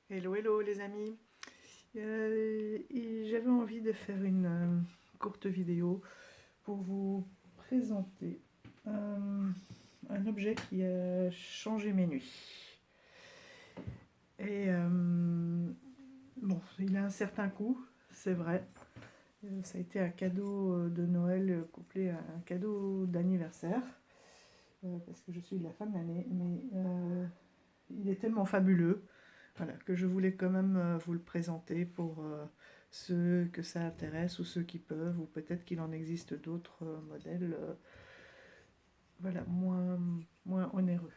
Hello, hello les amis. Et j'avais envie de faire une courte vidéo pour vous présenter un objet qui a changé mes nuits. Et bon, il a un certain coût, c'est vrai. Ça a été un cadeau de Noël couplé à un cadeau d'anniversaire, parce que je suis de la fin de l'année, mais il est tellement fabuleux. Voilà, que je voulais quand même vous le présenter pour ceux que ça intéresse ou ceux qui peuvent, ou peut-être qu'il en existe d'autres modèles voilà, moins onéreux.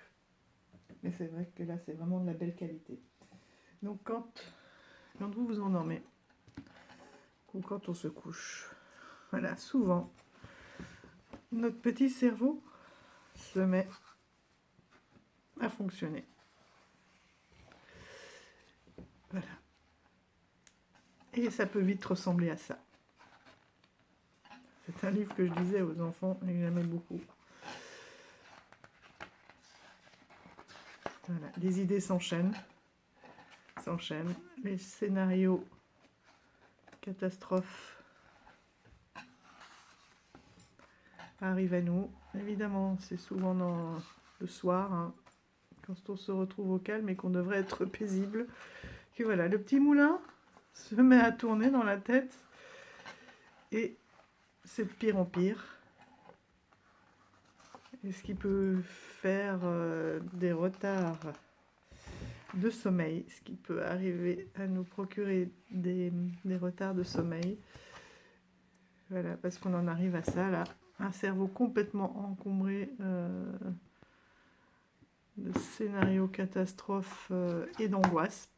Mais c'est vrai que là, c'est vraiment de la belle qualité. Donc quand vous vous endormez, ou quand on se couche, voilà, souvent, notre petit cerveau se met à fonctionner. Voilà. Et ça peut vite ressembler à ça. C'est un livre que je lisais aux enfants et que j'aimais beaucoup. Voilà, les idées s'enchaînent, les scénarios catastrophes arrivent à nous. Évidemment, c'est souvent dans le soir, hein, quand on se retrouve au calme et qu'on devrait être paisible, que voilà, le petit moulin se met à tourner dans la tête et c'est de pire en pire. Et ce qui peut faire des retards de sommeil, ce qui peut arriver à nous procurer des retards de sommeil. Voilà, parce qu'on en arrive à ça, là. Un cerveau complètement encombré de scénarios catastrophes et d'angoisse.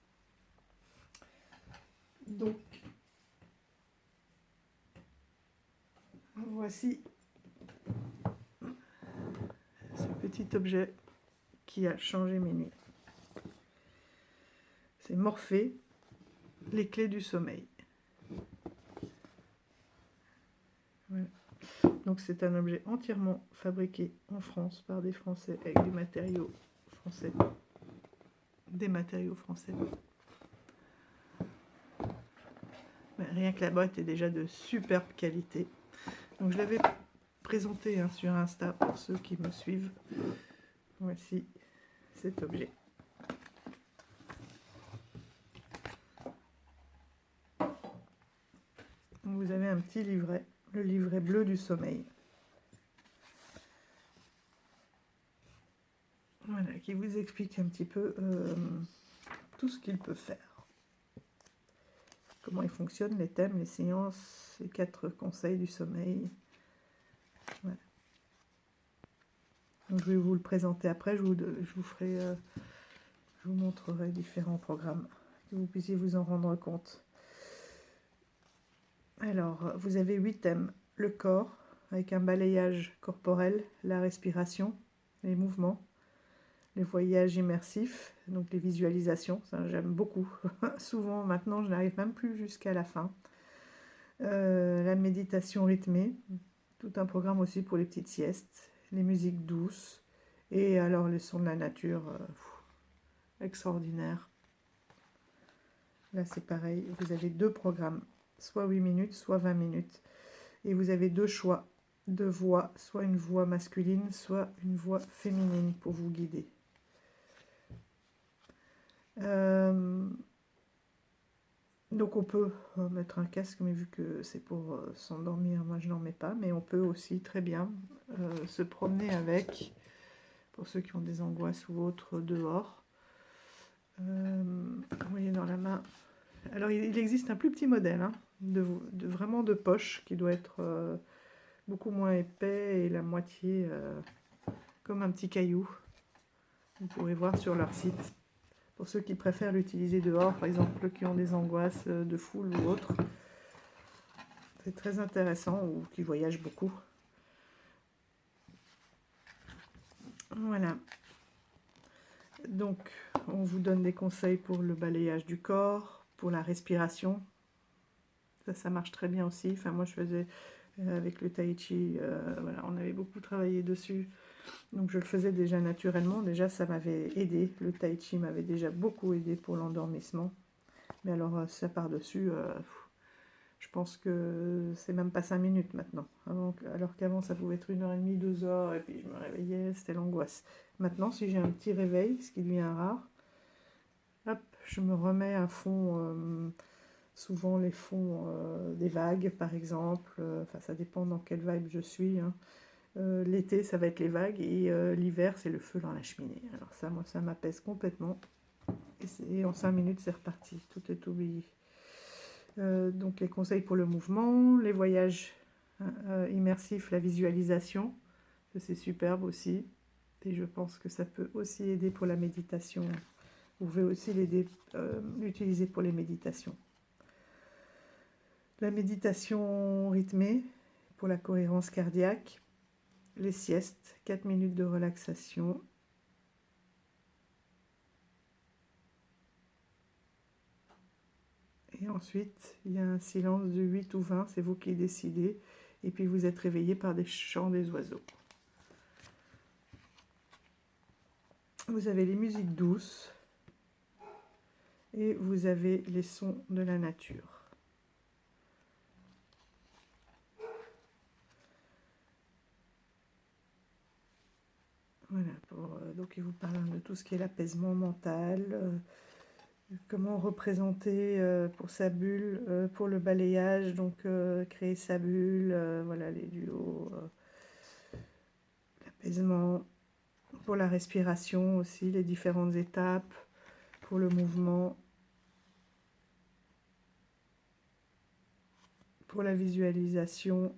Donc, voici ce petit objet qui a changé mes nuits. C'est Morphée, les clés du sommeil. Voilà. Donc c'est un objet entièrement fabriqué en France par des Français avec des matériaux français. Ben, rien que la boîte est déjà de superbe qualité. Donc je l'avais présenté sur Insta pour ceux qui me suivent. Voici cet objet. Vous avez un petit livret, le livret bleu du sommeil. Voilà, qui vous explique un petit peu tout ce qu'il peut faire. Comment il fonctionne, les thèmes, les séances, les 4 conseils du sommeil. Voilà. Donc, je vais vous le présenter après, je vous montrerai différents programmes, que vous puissiez vous en rendre compte. Alors, vous avez 8 thèmes. Le corps, avec un balayage corporel, la respiration, les mouvements, les voyages immersifs, donc les visualisations, ça j'aime beaucoup. Souvent, maintenant, je n'arrive même plus jusqu'à la fin. La méditation rythmée, tout un programme aussi pour les petites siestes, les musiques douces, et alors les sons de la nature, extraordinaires. Là, c'est pareil, vous avez 2 programmes, soit 8 minutes, soit 20 minutes. Et vous avez 2 choix de voix, soit une voix masculine, soit une voix féminine pour vous guider. Donc on peut mettre un casque, mais vu que c'est pour s'endormir, moi je n'en mets pas. Mais on peut aussi très bien se promener avec, pour ceux qui ont des angoisses ou autres, dehors. Vous voyez dans la main. Alors il existe un plus petit modèle, hein, vraiment de poche, qui doit être beaucoup moins épais et la moitié comme un petit caillou. Vous pourrez voir sur leur site. Pour ceux qui préfèrent l'utiliser dehors, par exemple, qui ont des angoisses de foule ou autre, c'est très intéressant, ou qui voyagent beaucoup. Voilà. Donc, on vous donne des conseils pour le balayage du corps, pour la respiration. Ça marche très bien aussi. Enfin, moi, je faisais avec le tai chi, voilà, on avait beaucoup travaillé dessus. Donc je le faisais déjà naturellement, déjà ça m'avait aidé, le tai chi m'avait déjà beaucoup aidé pour l'endormissement. Mais alors ça par-dessus, je pense que c'est même pas 5 minutes maintenant. Alors qu'avant ça pouvait être 1h30, 2 heures, et puis je me réveillais, c'était l'angoisse. Maintenant, si j'ai un petit réveil, ce qui devient rare, hop, je me remets à fond, souvent les fonds des vagues par exemple, enfin ça dépend dans quelle vibe je suis, hein. L'été ça va être les vagues et l'hiver c'est le feu dans la cheminée. Alors ça, moi ça m'apaise complètement. Et en 5 minutes c'est reparti, tout est oublié. Donc les conseils pour le mouvement, les voyages immersifs, la visualisation, c'est superbe aussi. Et je pense que ça peut aussi aider pour la méditation. Vous pouvez aussi l'utiliser pour les méditations. La méditation rythmée pour la cohérence cardiaque. Les siestes, 4 minutes de relaxation. Et ensuite, il y a un silence de 8 ou 20, c'est vous qui décidez. Et puis vous êtes réveillé par des chants des oiseaux. Vous avez les musiques douces et vous avez les sons de la nature. Voilà, donc il vous parle de tout ce qui est l'apaisement mental, comment représenter pour sa bulle, pour le balayage, donc créer sa bulle, voilà les duos, l'apaisement, pour la respiration aussi, les différentes étapes, pour le mouvement, pour la visualisation.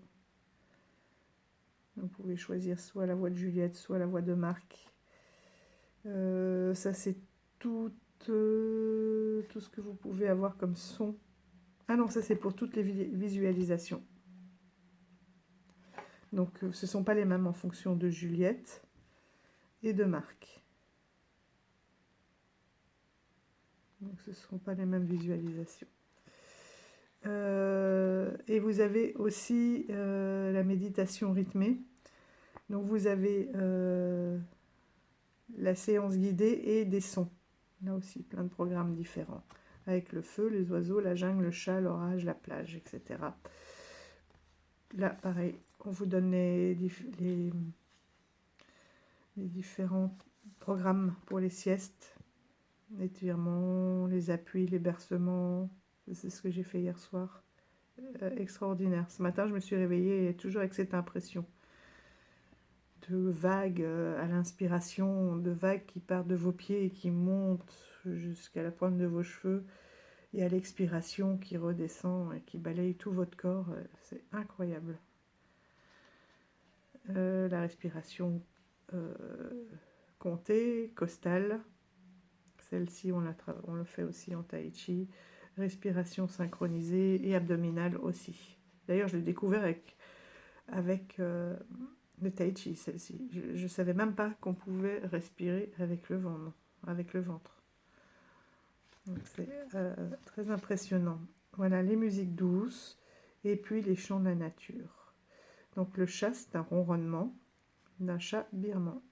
Vous pouvez choisir soit la voix de Juliette, soit la voix de Marc. Ça c'est tout ce que vous pouvez avoir comme son. Ah non, ça c'est pour toutes les visualisations. Donc ce ne sont pas les mêmes en fonction de Juliette et de Marc. Donc ce ne seront pas les mêmes visualisations. Et vous avez aussi la méditation rythmée. Donc vous avez la séance guidée et des sons. Là aussi, plein de programmes différents. Avec le feu, les oiseaux, la jungle, le chat, l'orage, la plage, etc. Là, pareil, on vous donne les différents programmes pour les siestes, l'étirement, les appuis, les bercements. C'est ce que j'ai fait hier soir. Extraordinaire. Ce matin, je me suis réveillée toujours avec cette impression de vagues à l'inspiration, de vagues qui partent de vos pieds et qui montent jusqu'à la pointe de vos cheveux, et à l'expiration qui redescend et qui balaye tout votre corps. C'est incroyable. La respiration comptée, costale, celle-ci on le fait aussi en tai chi. Respiration synchronisée et abdominale aussi. D'ailleurs, je l'ai découvert avec le tai chi, celle-ci. Je ne savais même pas qu'on pouvait respirer avec le ventre. Donc c'est très impressionnant. Voilà, les musiques douces et puis les chants de la nature. Donc le chat, c'est un ronronnement d'un chat birman.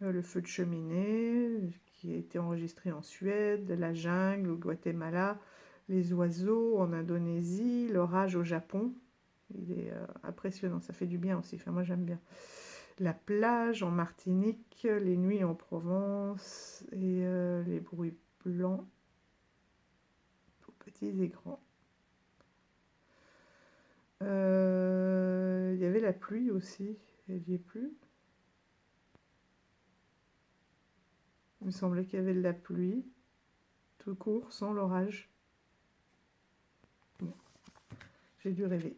Le feu de cheminée qui a été enregistré en Suède, la jungle au Guatemala, les oiseaux en Indonésie, l'orage au Japon. Il est impressionnant, ça fait du bien aussi, enfin moi j'aime bien. La plage en Martinique, les nuits en Provence et les bruits blancs pour petits et grands. Il y avait la pluie aussi, elle n'y est plus. Il me semblait qu'il y avait de la pluie, tout court, sans l'orage. Bon, j'ai dû rêver.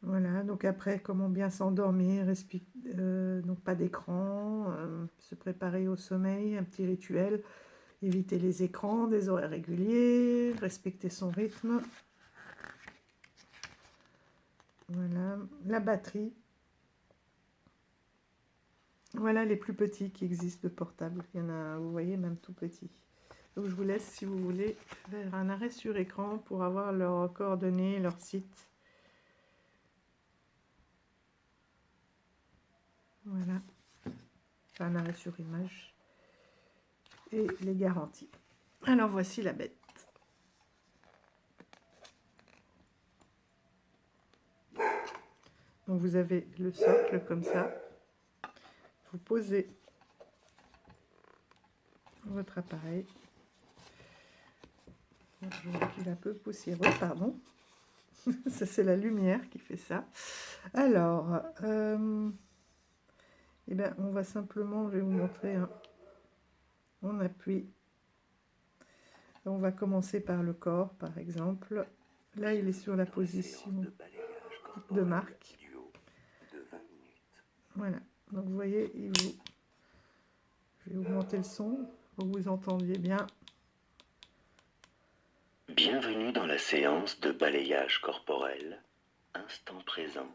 Voilà, donc après, comment bien s'endormir, donc pas d'écran, se préparer au sommeil, un petit rituel, éviter les écrans, des horaires réguliers, respecter son rythme. Voilà, la batterie. Voilà les plus petits qui existent de portables. Il y en a, vous voyez, même tout petit. Donc je vous laisse, si vous voulez, faire un arrêt sur écran pour avoir leurs coordonnées, leur site. Voilà, un arrêt sur image et les garanties. Alors voici la bête. Donc vous avez le socle comme ça. Vous posez votre appareil. Je vois qu'il est un peu poussiéreux, pardon. Ça, c'est la lumière qui fait ça. Alors, eh bien, on va simplement, je vais vous montrer, hein. On appuie. On va commencer par le corps, par exemple. Là, il est sur la position de marque. Voilà. Donc, vous voyez, je vais augmenter le son pour que vous entendiez bien. Bienvenue dans la séance de balayage corporel, instant présent,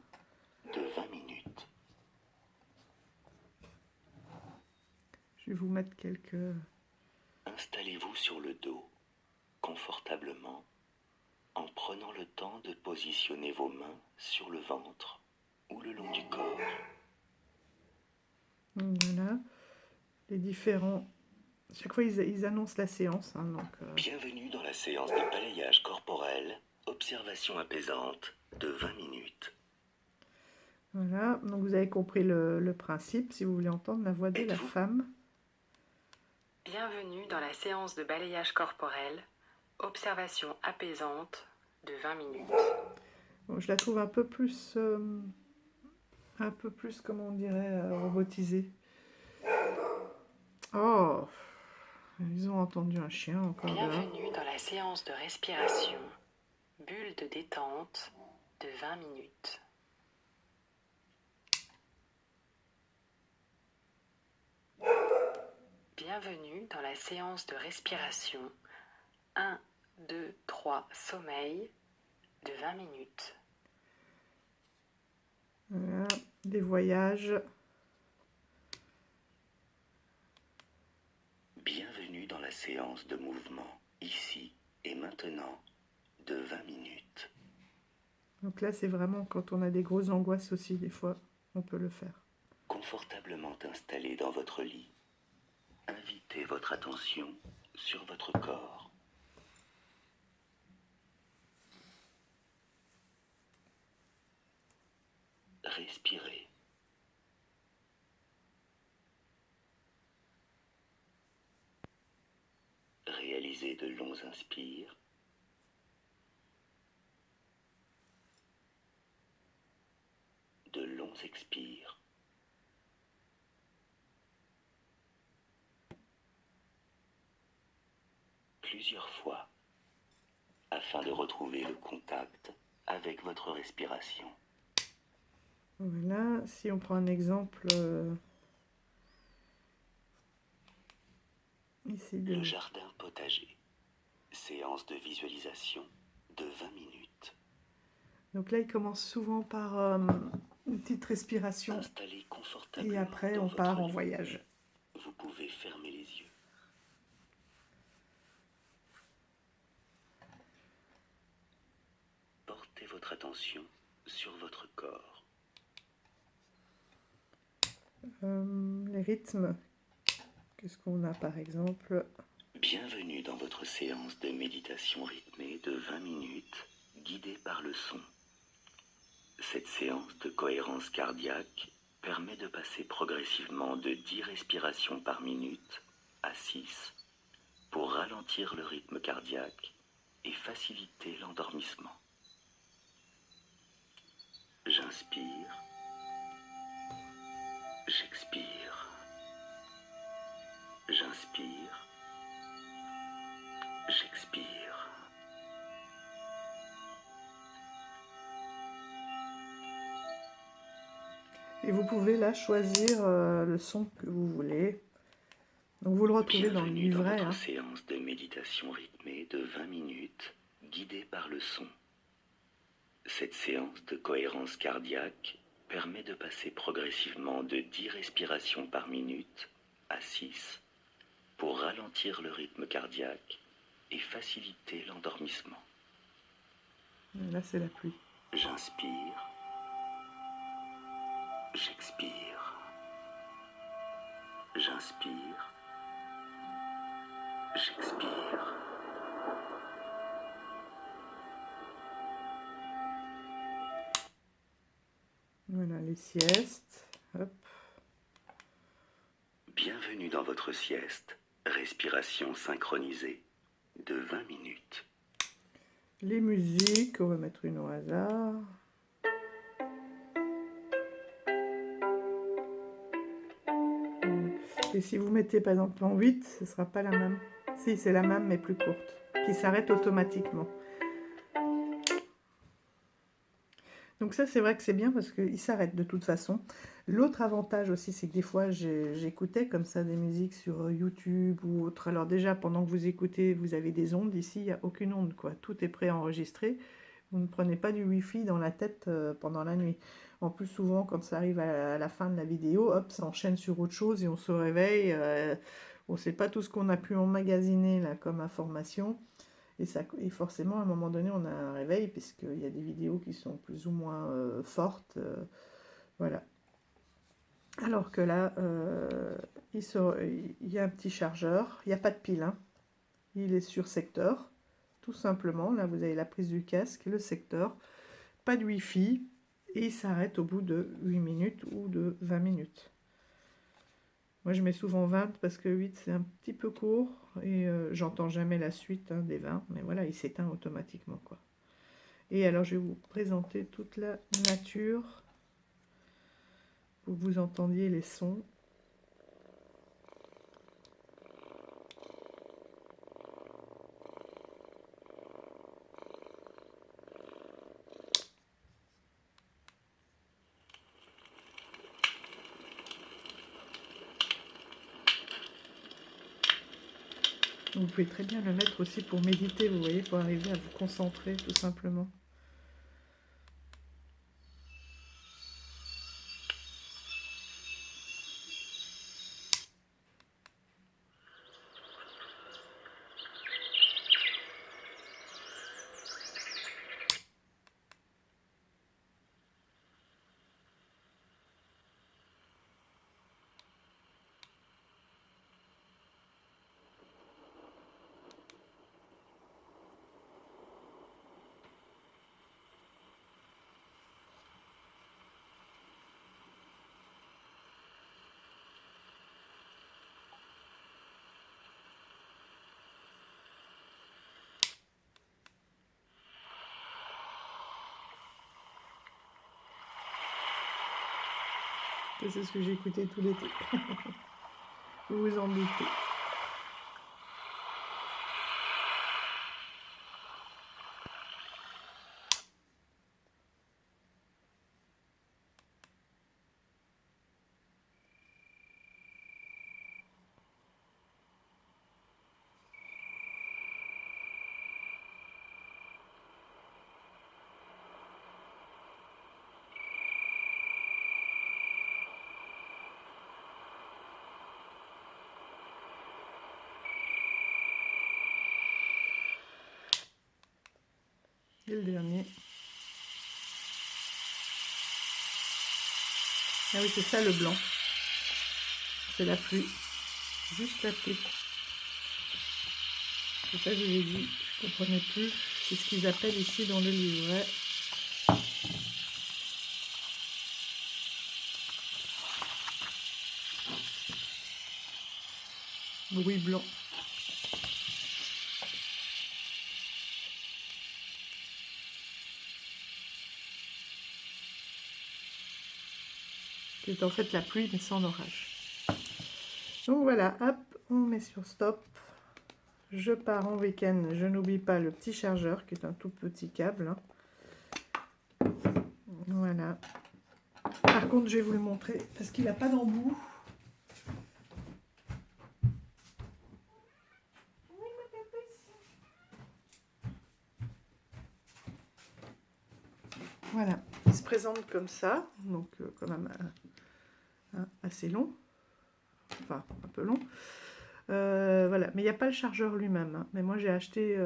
de 20 minutes. Je vais vous mettre quelques... Installez-vous sur le dos, confortablement, en prenant le temps de positionner vos mains sur le ventre ou le long du corps. Voilà. Les différents... Chaque fois, ils annoncent la séance. Hein, donc, Bienvenue dans la séance de balayage corporel, observation apaisante, de 20 minutes. Voilà. Donc, vous avez compris le principe, si vous voulez entendre la voix de la femme. Bienvenue dans la séance de balayage corporel, observation apaisante de 20 minutes. Bon, je la trouve un peu plus, comment on dirait, robotisée. Oh, ils ont entendu un chien encore dehors. Bienvenue dans la séance de respiration, bulle de détente de 20 minutes. Bienvenue dans la séance de respiration 1, 2, 3, sommeil de 20 minutes. Voilà, des voyages. Bienvenue dans la séance de mouvement, ici et maintenant, de 20 minutes. Donc là, c'est vraiment quand on a des grosses angoisses aussi, des fois, on peut le faire. Confortablement installé dans votre lit, invitez votre attention sur votre corps. Respirez. Réalisez de longs inspires. De longs expires. Plusieurs fois, afin de retrouver le contact avec votre respiration. Voilà, si on prend un exemple ici Le jardin potager. Séance de visualisation de 20 minutes. Donc là, il commence souvent par une petite respiration. Installez confortablement Et après, dans on votre part en lit. voyage. Vous pouvez fermer les yeux. Portez votre attention sur votre corps. Les rythmes, qu'est-ce qu'on a par exemple? Bienvenue dans votre séance de méditation rythmée de 20 minutes, guidée par le son. Cette séance de cohérence cardiaque permet de passer progressivement de 10 respirations par minute à 6 pour ralentir le rythme cardiaque et faciliter l'endormissement. J'inspire, j'expire, j'inspire, j'expire. Et vous pouvez là choisir le son que vous voulez. Donc vous le retrouvez dans le Bienvenue livret. dans votre séance de méditation rythmée de 20 minutes, guidée par le son. Cette séance de cohérence cardiaque permet de passer progressivement de 10 respirations par minute à 6 pour ralentir le rythme cardiaque et faciliter l'endormissement. Là, c'est la pluie. J'inspire, j'expire, J'inspire. J'expire. Voilà les siestes. Hop. Bienvenue dans votre sieste. Respiration synchronisée de 20 minutes. Les musiques, on va mettre une au hasard. Et si vous mettez par exemple en 8, ce ne sera pas la même. Si, c'est la même mais plus courte, qui s'arrête automatiquement. Donc ça, c'est vrai que c'est bien parce qu'il s'arrête de toute façon. L'autre avantage aussi, c'est que des fois, j'écoutais comme ça des musiques sur YouTube ou autre. Alors déjà, pendant que vous écoutez, vous avez des ondes. Ici, il n'y a aucune onde, quoi. Tout est préenregistré. Vous ne prenez pas du Wi-Fi dans la tête pendant la nuit. En plus, souvent, quand ça arrive à la fin de la vidéo, hop, ça enchaîne sur autre chose et on se réveille. On ne sait pas tout ce qu'on a pu emmagasiner là comme information. Et forcément, à un moment donné, on a un réveil, puisqu'il y a des vidéos qui sont plus ou moins fortes. Voilà. Alors que là, il y a un petit chargeur. Il n'y a pas de pile. Hein. Il est sur secteur, tout simplement. Là, vous avez la prise du casque, le secteur. Pas de Wi-Fi. Et il s'arrête au bout de 8 minutes ou de 20 minutes. Moi, je mets souvent 20 parce que 8, c'est un petit peu court. Et j'entends jamais la suite des 20. Mais voilà, il s'éteint automatiquement, quoi. Et alors, je vais vous présenter toute la nature pour que vous entendiez les sons. Vous pouvez très bien le mettre aussi pour méditer, vous voyez, pour arriver à vous concentrer tout simplement. C'est ce que j'ai écouté tout l'été. Vous vous en doutez. Et le dernier. Ah oui, c'est ça le blanc. C'est la pluie. Juste la pluie. C'est ça que je vous ai dit. Je ne comprenais plus. C'est ce qu'ils appellent ici dans le livret. Bruit blanc. C'est en fait la pluie, mais sans orage. Donc voilà, hop, on met sur stop. Je pars en week-end. Je n'oublie pas le petit chargeur, qui est un tout petit câble. Hein. Voilà. Par contre, je vais vous le montrer, parce qu'il n'a pas d'embout. Voilà, il se présente comme ça, donc quand même assez long, enfin un peu long. Voilà, mais il n'y a pas le chargeur lui-même. Hein. Mais moi j'ai acheté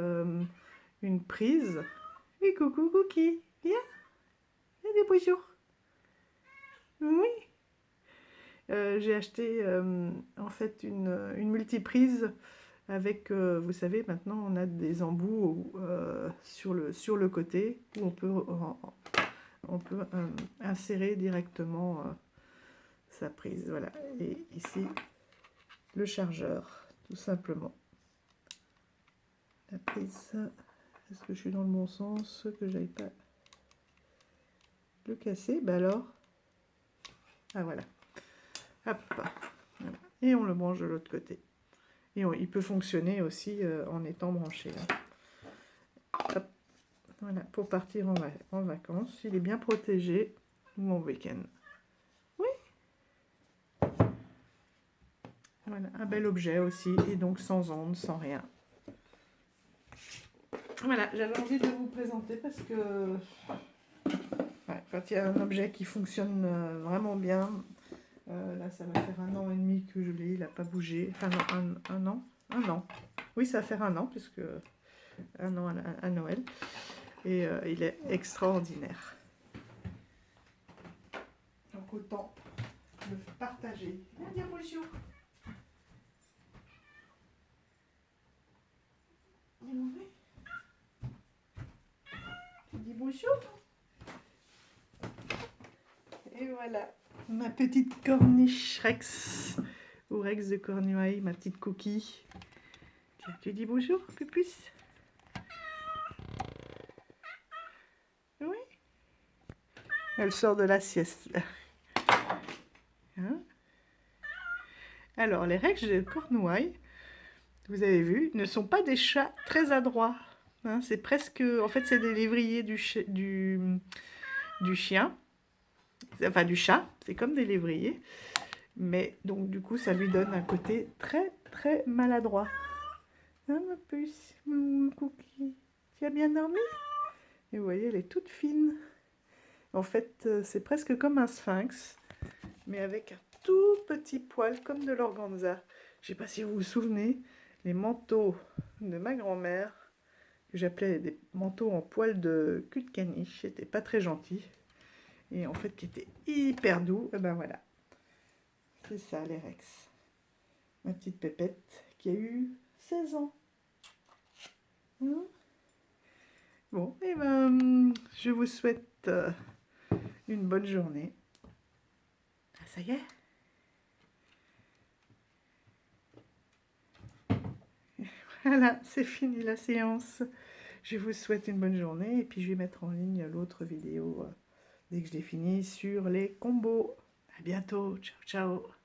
une prise. Et coucou Cookie, viens, des bonjour. Oui. J'ai acheté en fait une multiprise avec, vous savez, maintenant on a des embouts sur le côté où on peut insérer directement sa prise. Voilà, et ici le chargeur, tout simplement. La prise, est-ce que je suis dans le bon sens, que j'aille pas le casser? Bah alors, ah voilà, hop, voilà. Et on le branche de l'autre côté. Et il peut fonctionner aussi en étant branché. Là. Hop. Voilà, pour partir en vacances. Il est bien protégé ou en week-end. Oui. Voilà, un bel objet aussi. Et donc sans ondes, sans rien. Voilà, j'avais envie de vous présenter parce que ouais, quand il y a un objet qui fonctionne vraiment bien, là ça va faire 1 an et demi que je l'ai, il n'a pas bougé. Enfin non, un an. Oui, ça va faire 1 an, puisque 1 an à Noël. Et il est extraordinaire. Donc autant le partager. Viens dire bonjour. Tu dis bonjour. Et voilà, ma petite corniche Rex, ou Rex de Cornouailles, ma petite cookie. Tiens, tu dis bonjour, Pupus? Oui. Elle sort de la sieste. Hein? Alors, les Rex de Cornouailles, vous avez vu, ne sont pas des chats très adroits. Hein, c'est presque... En fait, c'est des lévriers du chien. Enfin, du chat. C'est comme des lévriers. Mais, donc, du coup, ça lui donne un côté très, très maladroit. Hein, ma puce, mon cookie? Tu as bien dormi? Et vous voyez, elle est toute fine. En fait, c'est presque comme un sphinx, mais avec un tout petit poil, comme de l'organza. Je ne sais pas si vous vous souvenez, les manteaux de ma grand-mère, que j'appelais des manteaux en poil de cul de caniche, c'était pas très gentil, et en fait qui étaient hyper doux. Et ben voilà, c'est ça les Rex. Ma petite pépette qui a eu 16 ans. Hein? Bon, et ben je vous souhaite une bonne journée. Ah, ça y est. Voilà, c'est fini la séance. Je vous souhaite une bonne journée et puis je vais mettre en ligne l'autre vidéo dès que je l'ai fini sur les combos. À bientôt, ciao ciao.